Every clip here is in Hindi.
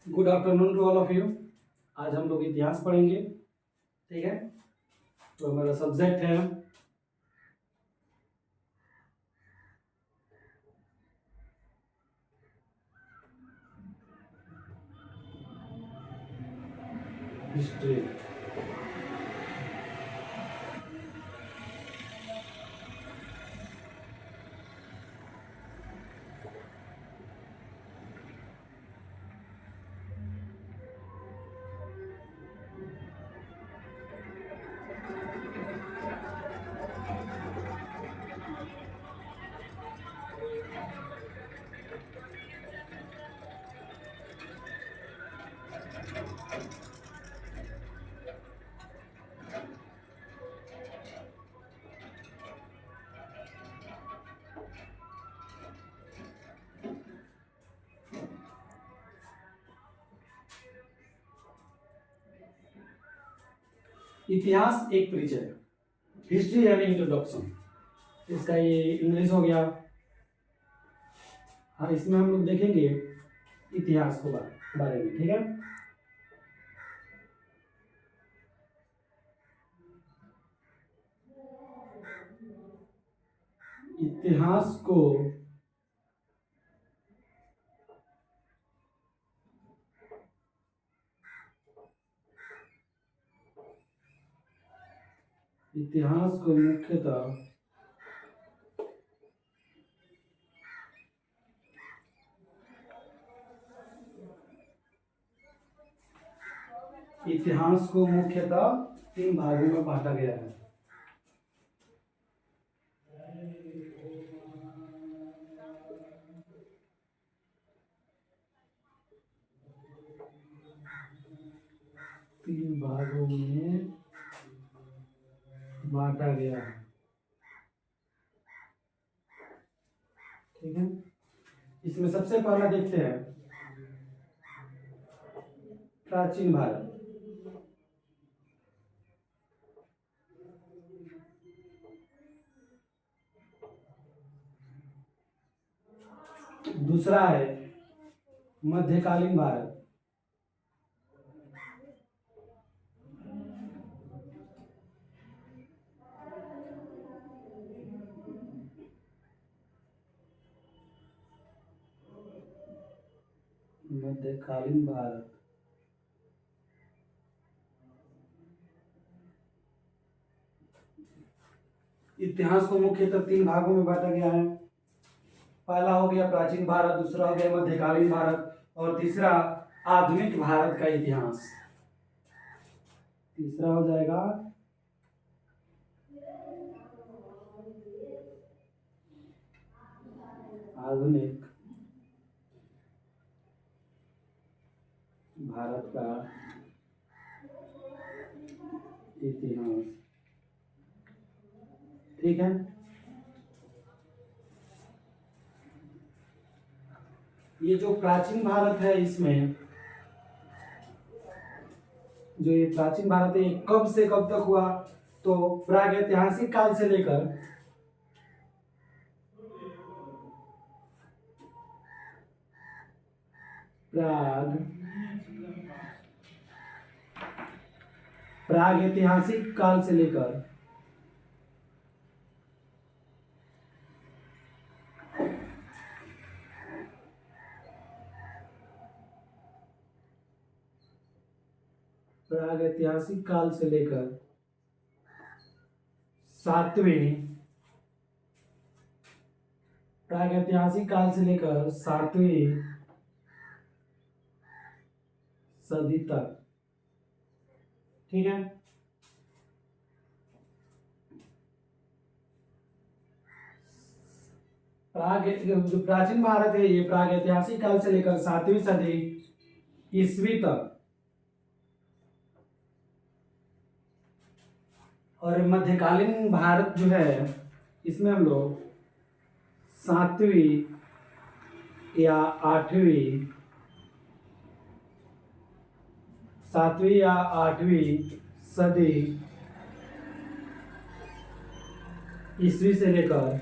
Good afternoon to all of you. आज हम लोग इतिहास पढ़ेंगे। ठीक है, तो हमारा सब्जेक्ट है हिस्ट्री। इतिहास एक परिचय, हिस्ट्री यानी इंट्रोडक्शन। इसका ये इंग्लिश हो गया। हाँ, इसमें हम लोग देखेंगे इतिहास को बारे में। ठीक है, इतिहास को मुख्यतः तीन भागों में बांटा गया है। तीन भागों में बांटा गया है। ठीक है, इसमें सबसे पहला देखते हैं प्राचीन भारत। दूसरा है मध्यकालीन भारत। मध्यकालीन भारत। इतिहास को मुख्यतः तीन भागों में बांटा गया है। पहला हो गया प्राचीन भारत, दूसरा हो गया मध्यकालीन भारत और तीसरा आधुनिक भारत का इतिहास। तीसरा हो जाएगा आधुनिक भारत का इतिहास। ठीक है, ये जो प्राचीन भारत है, इसमें जो ये प्राचीन भारत है, ये कब से कब तक हुआ? तो प्रागैतिहासिक काल से लेकर प्रागैतिहासिक काल से लेकर प्रागैतिहासिक काल से लेकर सातवीं सदी तक। ठीक है, जो प्राचीन भारत है, ये प्रागैतिहासिक काल से लेकर 7वीं सदी ईस्वी तक, और मध्यकालीन भारत जो है, इसमें हम लोग 7वीं या 8वीं सदी ईस्वी से लेकर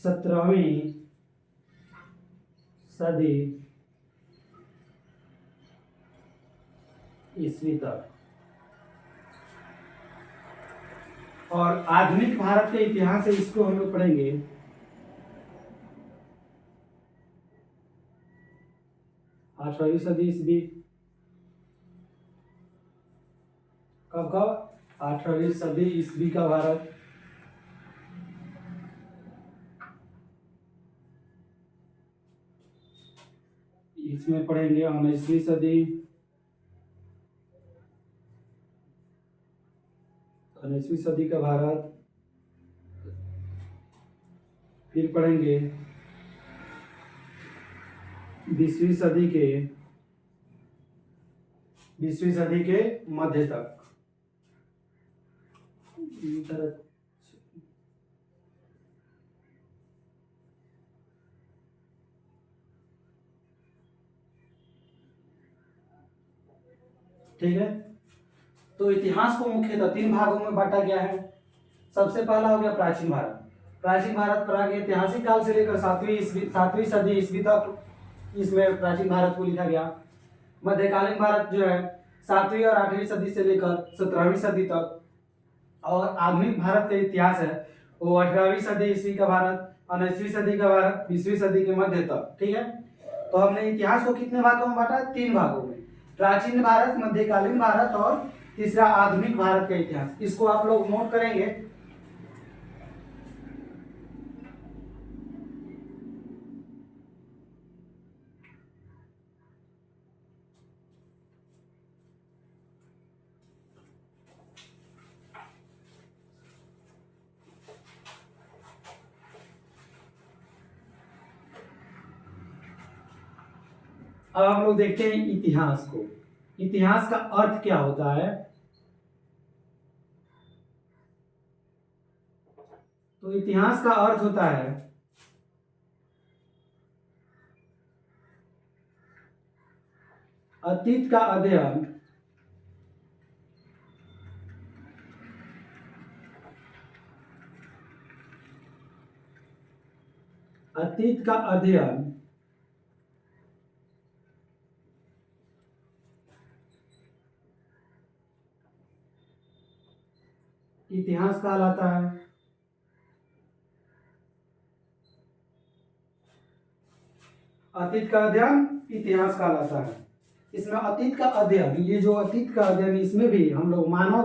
17वीं सदी ईस्वी तक। और आधुनिक भारत के इतिहास है, इसको हम लोग पढ़ेंगे 18वीं सदी ईस्वी। कब कब? 18वीं सदी ईस्वी का भारत। इसमें पढ़ेंगे 19वीं सदी, 19वीं सदी का भारत। फिर पढ़ेंगे 20वीं सदी के, 20वीं सदी के मध्य तक। ठीक है, तो इतिहास को मुख्यतः 3 भागों में बांटा गया है। सबसे पहला हो गया प्राचीन भारत। प्राचीन भारत प्रागैतिहासिक काल से लेकर 7वीं सदी ईस्वी तक इसमें प्राचीन भारत को लिखा गया। मध्यकालीन भारत जो है 7वीं और 8वीं सदी से लेकर 17वीं सदी तक। और आधुनिक भारत का इतिहास है वो 18वीं सदी ईस्वी का भारत, 19वीं सदी का भारत, 20वीं सदी के मध्य तक। ठीक है, तो हमने इतिहास को कितने भागों में बांटा? 3 भागों में। प्राचीन भारत, मध्यकालीन भारत और तीसरा आधुनिक भारत का इतिहास। इसको आप लोग नोट करेंगे। अब हम लोग देखते हैं इतिहास को। इतिहास का अर्थ क्या होता है? तो इतिहास का अर्थ होता है अतीत का अध्ययन, अतीत का अध्ययन इतिहास कहलाता है। अतीत का अध्ययन इतिहास कहलाता है। इसमें अतीत का अध्ययन, ये जो अतीत का अध्ययन, इसमें भी हम लोग मानव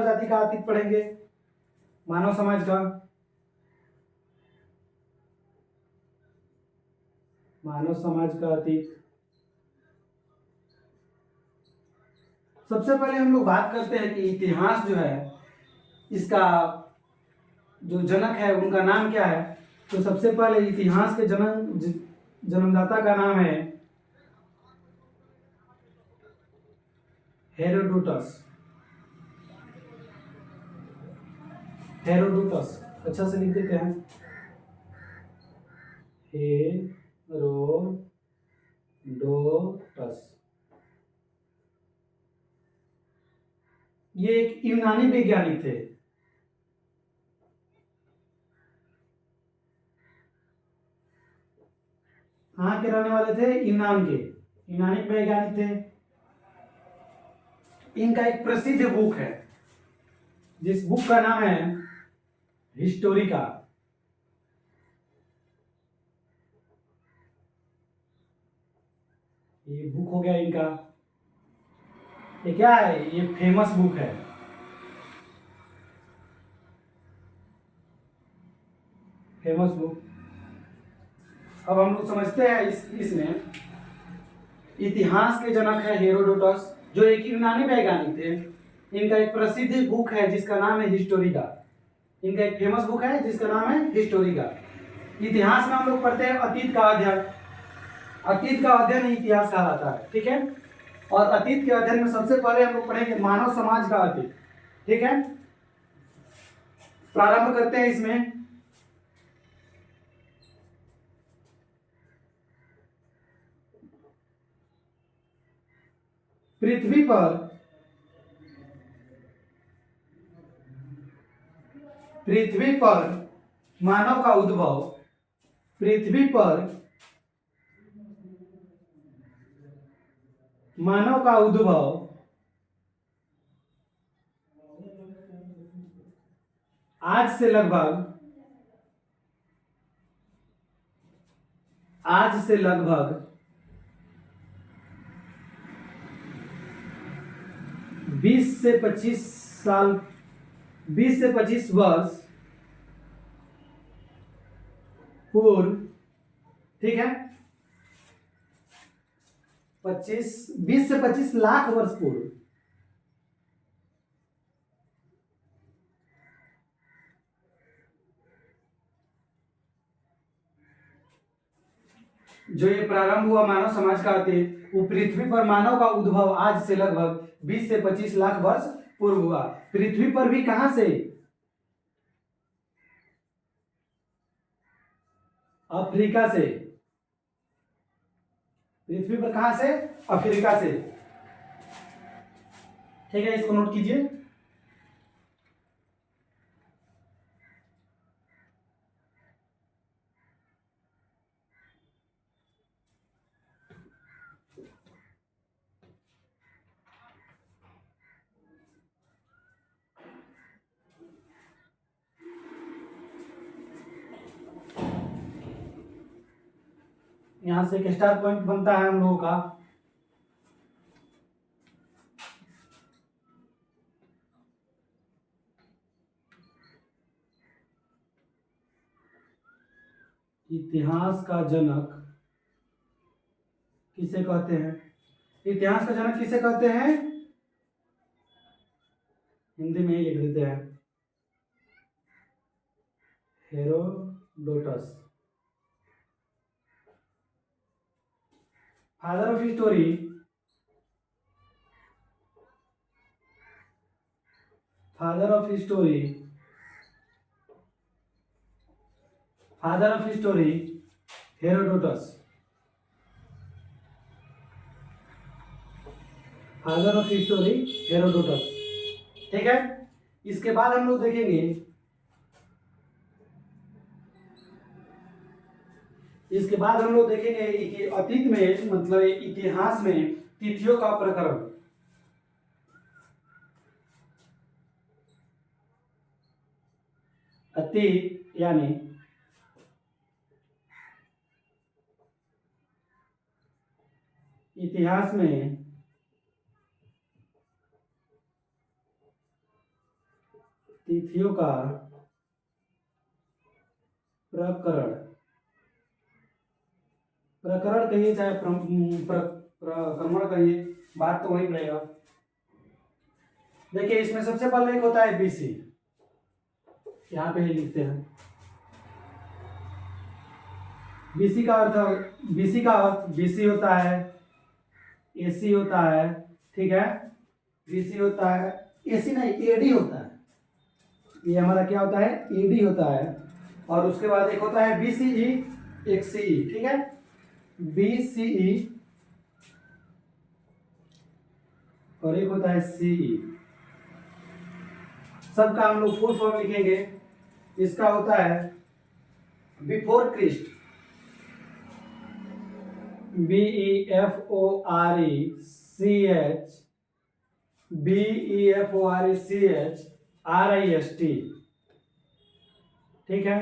जाति का अतीत पढ़ेंगे, मानव समाज का, मानव समाज का अतीत। सबसे पहले हम लोग बात करते हैं कि इतिहास जो है, इसका जो जनक है उनका नाम क्या है। तो सबसे पहले इतिहास के जन्मदाता का नाम है हेरोडोटस। हेरोडोटस अच्छा से लिख देते हैं, हेरोडोटस। ये एक यूनानी वैज्ञानिक थे। कहाँ के रहने वाले थे? यूनान के, यूनानी वैज्ञानिक थे। इनका एक प्रसिद्ध बुक है, जिस बुक का नाम है हिस्टोरिका। ये बुक हो गया इनका। ये क्या है? ये फेमस बुक है। Famous book. अब हम लोग समझते हैं इसमें इतिहास के जनक है हेरोडोटस, जो एक यूनानी वैज्ञानिक थे। इनका एक प्रसिद्ध बुक है जिसका नाम है हिस्टोरिका। इनका एक फेमस बुक है जिसका नाम है हिस्टोरिका। इतिहास में हम लोग पढ़ते हैं अतीत का अध्ययन। अतीत का अध्ययन ही इतिहास कहलाता है। ठीक है, और अतीत के अध्ययन में सबसे पहले हम लोग पढ़ेंगे मानव समाज का अतीत। ठीक है, प्रारंभ करते हैं इसमें। पृथ्वी पर पृथ्वी पर मानव का उद्भव, पृथ्वी पर मानव का उद्भव आज से लगभग 20 से 25 साल, 20 से 25 वर्ष पूर्व, ठीक है, 20 से 25 लाख वर्ष पूर्व जो ये प्रारंभ हुआ मानव समाज का अतीत, वो पृथ्वी पर मानव का उद्भव आज से लगभग 20 से 25 लाख वर्ष पूर्व हुआ। पृथ्वी पर भी कहां से? अफ्रीका से। पृथ्वी पर कहां से? अफ्रीका से। ठीक है, इसको नोट कीजिए। यहां से एक स्टार पॉइंट बनता है हम लोगों का। इतिहास का जनक किसे कहते हैं? इतिहास का जनक किसे कहते हैं? हिंदी में ही लिख देते हैं, Herodotus. Father of history, father of history, father of history Herodotus, father of history Herodotus. ठीक है, इसके बाद हम लोग देखेंगे, इसके बाद हम लोग देखेंगे कि अतीत में, मतलब इतिहास में तिथियों का प्रकरण। अतीत यानी इतिहास में तिथियों का प्रकरण, प्रकरण कहिए चाहे प्रक्रमण कहिए, बात तो वही पड़ेगा। देखिए, इसमें सबसे पहले एक होता है बीसी, यहां पे ही लिखते हैं। बीसी का अर्थ, बीसी होता है, एसी होता है, ठीक है, बीसी होता है, एसी नहीं एडी होता है, ये हमारा क्या होता है? एडी होता है। और उसके बाद एक होता है बीसीई, एक सीई, ठीक है, बीसीई और एक होता है सीई। सबका हम लोग फुल फॉर्म लिखेंगे। इसका होता है बिफोर क्रिस्ट, BEFORECHRIST, ठीक है,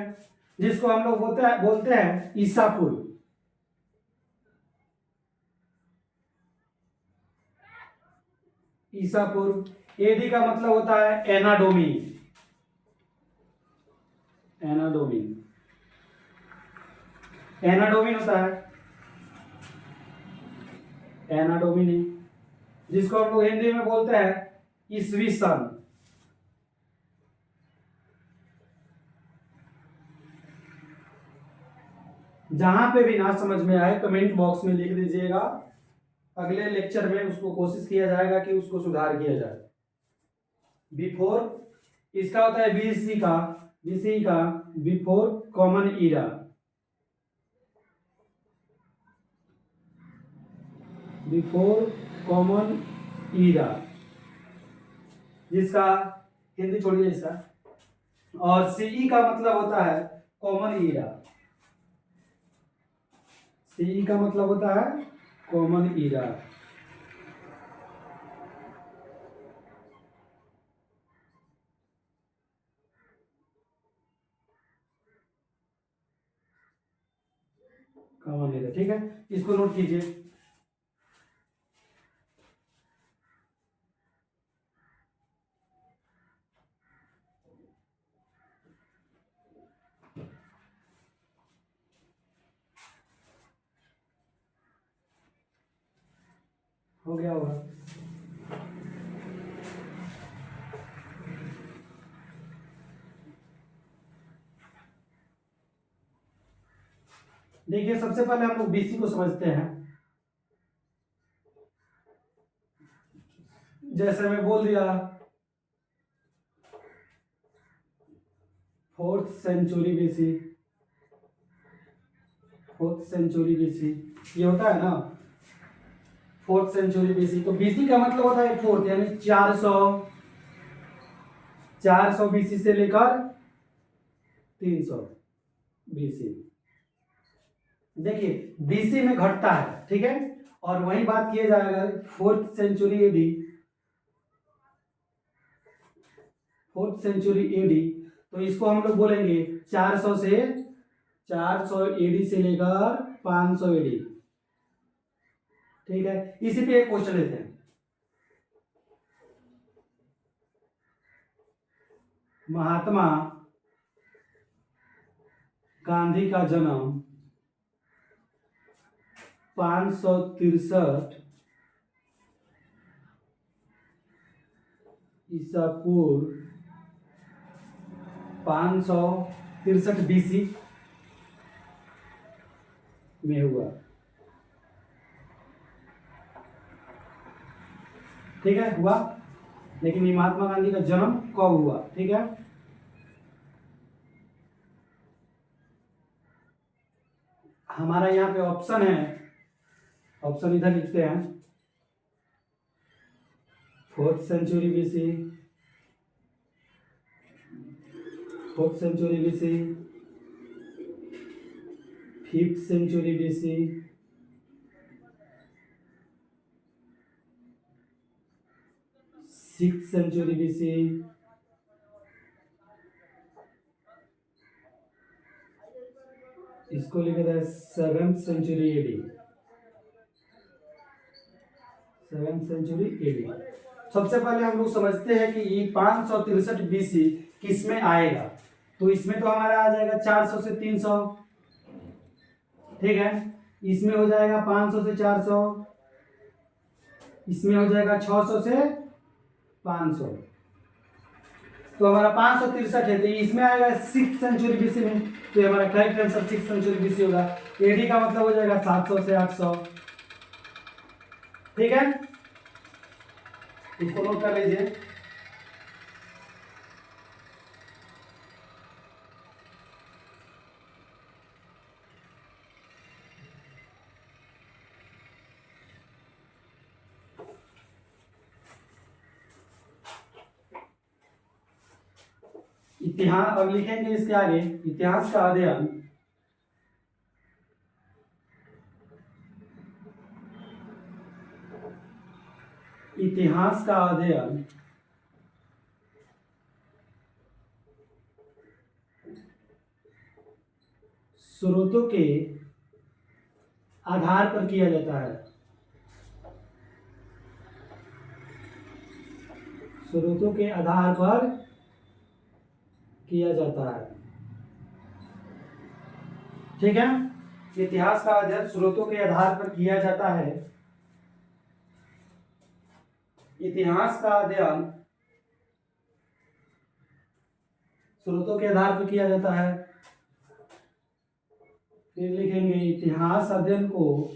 जिसको हम लोग बोलते हैं ईसा पूर्व। ईसा पूर्व। एडी का मतलब होता है एनाडोमी, एनाडोमी, एनाडोमी होता है, एनाडोमी, जिसको हम लोग हिंदी में बोलते हैं ईसवी सन। जहां पे भी ना समझ में आए कमेंट बॉक्स में लिख दीजिएगा, अगले लेक्चर में उसको कोशिश किया जाएगा कि उसको सुधार किया जाए। बिफोर, इसका होता है बीसी का before common era, before common era, जिसका हिंदी छोड़िए, इसका और सीई का मतलब होता है कॉमन ईरा। सीई का मतलब होता है कॉमन ईरा। कॉमन ईरा, ठीक है, इसको नोट कीजिए। हो गया होगा। देखिए सबसे पहले हम लोग बीसी को समझते हैं। जैसे मैं बोल दिया fourth century BC, fourth century BC, ये होता है ना फोर्थ सेंचुरी बीसी। तो बीसी का मतलब होता है फोर्थ, यानी 400 बीसी से लेकर 300 बीसी। देखिए बीसी में घटता है, ठीक है, और वही बात किया जाएगा fourth century AD, fourth century AD. तो इसको हम लोग बोलेंगे 400 एडी से लेकर 500 एडी, ठीक है। इसी पे एक क्वेश्चन लेते हैं। महात्मा गांधी का जन्म 563 ईसा पूर्व 563 बीसी में हुआ, ठीक है, हुआ। लेकिन ये महात्मा गांधी का जन्म कब हुआ, ठीक है। हमारा यहाँ पे ऑप्शन है, ऑप्शन इधर लिखते हैं। Fourth century BC, fourth century BC, fifth century BC, six century BC, इसको लिखा था seventh century AD, seventh century AD. सबसे पहले हम लोग समझते हैं कि ये 563 बीसी किस में आएगा। तो इसमें तो हमारा आ जाएगा 400 से 300, ठीक है। इसमें हो जाएगा 500 से 400, इसमें हो जाएगा 600 से 500। तो हमारा 563 है, तो इसमें आएगा सिक्स सेंचुरी बीसी में। तो हमारा correct answer six century BC होगा। एडी का मतलब हो जाएगा 700 से 800, ठीक है। इसको नोट कर लीजिए। इतिहास अब लिखेंगे इसके आगे, इतिहास का अध्ययन इतिहास का अध्ययन स्रोतों के आधार पर किया जाता है, स्रोतों के आधार पर किया जाता है, ठीक है। इतिहास का अध्ययन स्रोतों के आधार पर किया जाता है। इतिहास का अध्ययन स्रोतों के आधार पर किया जाता है। फिर लिखेंगे इतिहास अध्ययन को,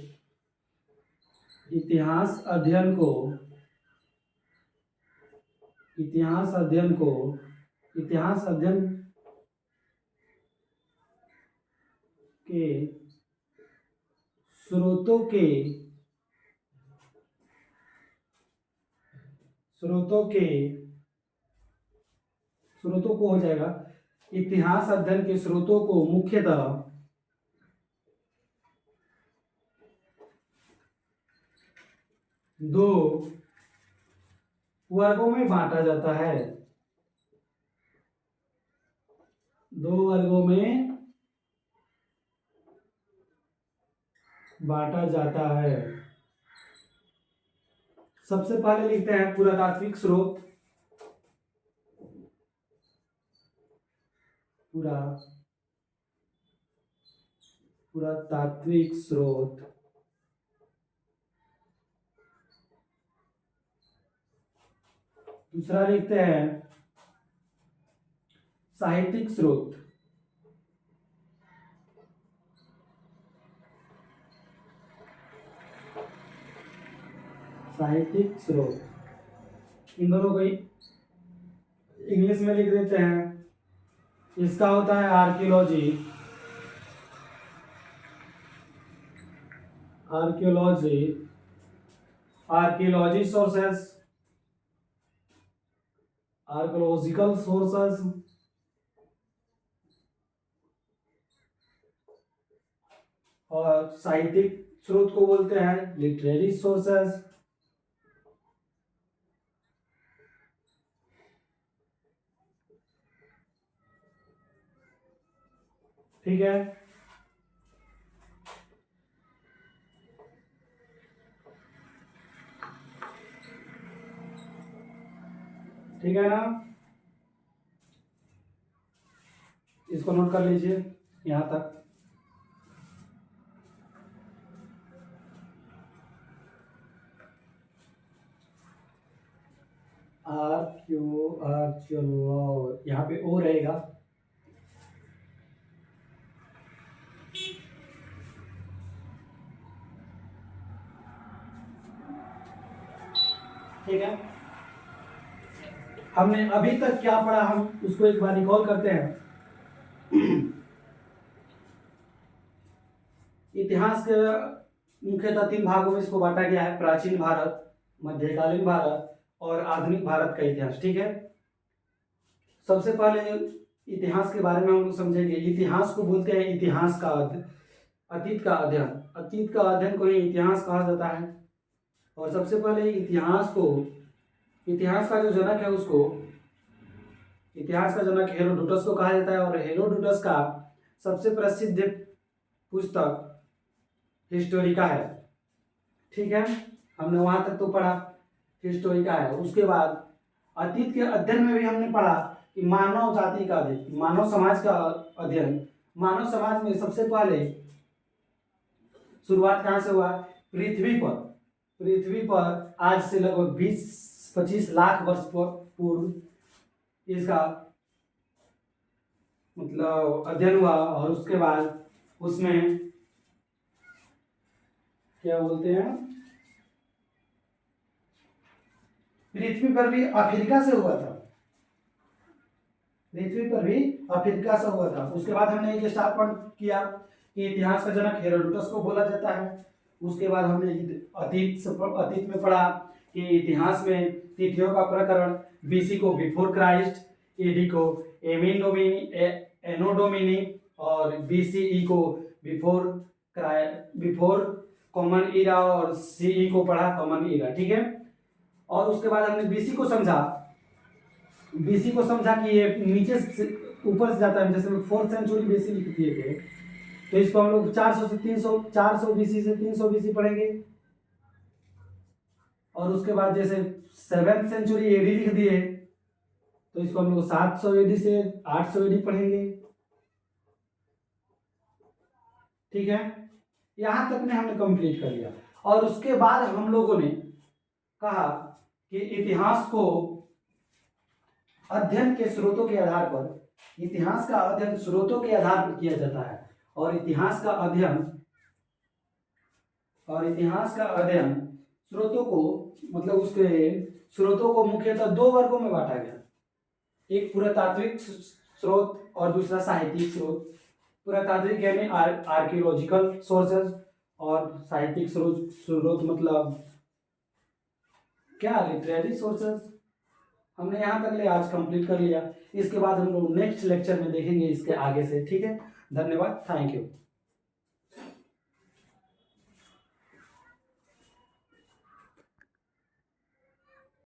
इतिहास अध्ययन को, इतिहास अध्ययन को, इतिहास अध्ययन के स्रोतों के स्रोतों के स्रोतों को हो जाएगा इतिहास अध्ययन के स्रोतों को मुख्यतः दो वर्गों में बांटा जाता है। दो वर्गों में बांटा जाता है। सबसे पहले लिखते हैं पुरातात्विक स्रोत। पुरातात्विक स्रोत। दूसरा लिखते हैं साहित्यिक स्रोत। साहित्यिक स्रोत इन दोनों को इंग्लिश में लिख देते हैं। इसका होता है archaeology. Archaeology sources, archaeological sources, और साहित्यिक स्रोत को बोलते हैं लिटरेरी सोर्सेस। ठीक है, ठीक है ना, इसको नोट कर लीजिए यहां तक। आर्कियोलॉजी यहाँ पे ओ रहेगा। ठीक है, हमने अभी तक क्या पढ़ा हम उसको एक बार रिकॉल करते हैं। इतिहास के मुख्यतः तीन भागों में इसको बांटा गया है: प्राचीन भारत, मध्यकालीन भारत और आधुनिक भारत का इतिहास। ठीक है, सबसे पहले इतिहास के बारे में हम लोग समझेंगे। इतिहास को बोलते हैं इतिहास का अतीत का अध्ययन। अतीत का अध्ययन को ही इतिहास कहा जाता है। और सबसे पहले इतिहास का जो जनक है उसको, इतिहास का जनक हेरोडोटस को कहा जाता है। और हेरोडोटस का सबसे प्रसिद्ध पुस्तक हिस्टोरिका है। ठीक है, हमने वहां तक तो पढ़ा, हिस्टोरिका है। उसके बाद अतीत के अध्ययन में भी हमने पढ़ा कि मानव जाति का अध्ययन, मानव समाज का अध्ययन। मानव समाज में सबसे पहले शुरुआत कहाँ से हुआ? पृथ्वी पर आज से लगभग 20-25 लाख वर्ष पूर्व इसका मतलब अध्ययन हुआ। और उसके बाद उसमें क्या बोलते हैं, पृथ्वी पर भी अफ्रीका से हुआ था। पृथ्वी पर भी अफ्रीका से हुआ था। उसके बाद हमने एक स्टार्ट पॉइंट किया कि इतिहास का जनक हेरोडोटस को बोला जाता है। उसके बाद हमने अतीत में पढ़ा कि इतिहास में तिथियों का प्रकरण बीसी को बिफोर क्राइस्ट, एडी को एनो डोमिनी और बीसीई को बिफोर कॉमन ईरा और सीई को पढ़ा कॉमन ईरा। ठीक है, और उसके बाद हमने बीसी को समझा कि ये नीचे से ऊपर से जाता है। जैसे 4th सेंचुरी बीसी लिख दिए थे, तो इसको हम लोग 400 बीसी से 300 बीसी पढ़ेंगे। और उसके बाद जैसे 7th सेंचुरी एडी लिख दिए, तो इसको हम लोग 700 एडी से 800 एडी पढ़ेंगे। ठीक है, यहां तक में हमने कंप्लीट कर लिया। और उसके बाद हम लोगों ने कहा कि इतिहास को अध्ययन के स्रोतों के आधार पर, इतिहास का अध्ययन स्रोतों के आधार पर किया जाता है। और इतिहास का अध्ययन स्रोतों को मतलब उसके स्रोतों को मुख्यतः दो वर्गों में बांटा गया। एक पुरातात्विक स्रोत और दूसरा साहित्यिक स्रोत। पुरातात्विक यानी आर्कियोलॉजिकल सोर्सेज और साहित्यिक स्रोत मतलब क्या, लिटरेरी सोर्सेज। हमने यहाँ तक ले आज कंप्लीट कर लिया। इसके बाद हम लोग नेक्स्ट लेक्चर में देखेंगे इसके आगे से। ठीक है, धन्यवाद, थैंक यू।